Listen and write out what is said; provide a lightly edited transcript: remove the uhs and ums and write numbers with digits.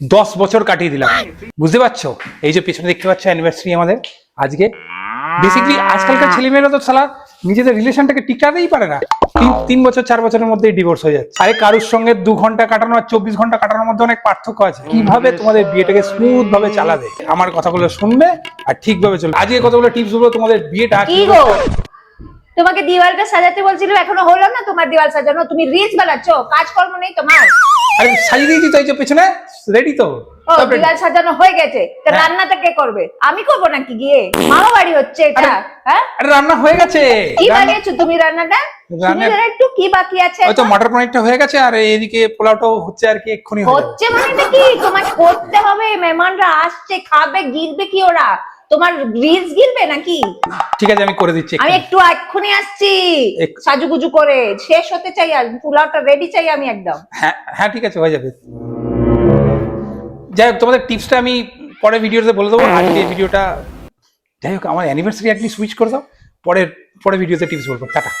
10 বছর কাটিয়ে দিলাম, বুঝতে পারছো? এই যে পেছনে দেখতে পাচ্ছ অ্যানিভার্সারি আমাদের আজকে। বেসিক্যালি আজকালকার ছেলেমেয়েরা তো সালা নিজেদের রিলেশনটাকে টিকাতেই পারে না, 3 বছর 4 বছরের মধ্যেই ডিভোর্স হয়ে যাচ্ছে। আরে কারোর সঙ্গে 2 ঘন্টা কাটানো আর 24 ঘন্টা কাটানোর মধ্যে অনেক পার্থক্য আছে। কিভাবে তোমাদের বিয়েটাকে স্মুথ ভাবে চালাবে, আমার কথাগুলো শুনবে আর ঠিকভাবে চলবে। আজকে কতগুলো টিপস বলবো তোমাদের বিয়েটা কি গো, তোমাকে দিওয়ালটা সাজাতে বলছিল, এখনো হলো না তোমার দিওয়াল সাজানো? তুমি রিলস বানাচ্ছো, কাজকর্ম নেই তোমার? আরে সাজিয়ে দিয়েছি তো, এই যে পেছনে রেডি তো। ও দিওয়াল সাজানো হয়ে গেছে, তা রান্নাটা কে করবে? আমি করবো নাকি গিয়ে? মামা বাড়ি হচ্ছে এটা? হ্যাঁ, আরে রান্না হয়ে গেছে। কি বানিয়েছো তুমি রান্নাটা? তুমি একটু কি বাকি আছে? হয়তো মটর পনিরটা হয়ে গেছে আর এদিকে পোলাওটাও হচ্ছে আর কি, এক্ষুনি হচ্ছে মানে কি? তোমার করতে হবে, মেহমানরা আসছে, খাবে, গিলবে কি ওরা? তোমার রিলস গিলবে নাকি? ঠিক আছে, আমি করে দিচ্ছি। আমি একটু এক্ষুনি আসছি, সাজুগুজু করে শেষ হতে চাই, আর পোলাওটা রেডি চাই আমি একদম। হ্যাঁ হ্যাঁ, ঠিক আছে, হয়ে যাবে। যাই হোক, তোমাদের টিপসটা আমি পরে ভিডিওতে বলে দেবো। আজকে ভিডিওটা, যাই হোক, আমার অ্যানিভার্সারি একদিন সুইচ করে দাও, পরে ভিডিওতে টিপস বলবো। টাটা।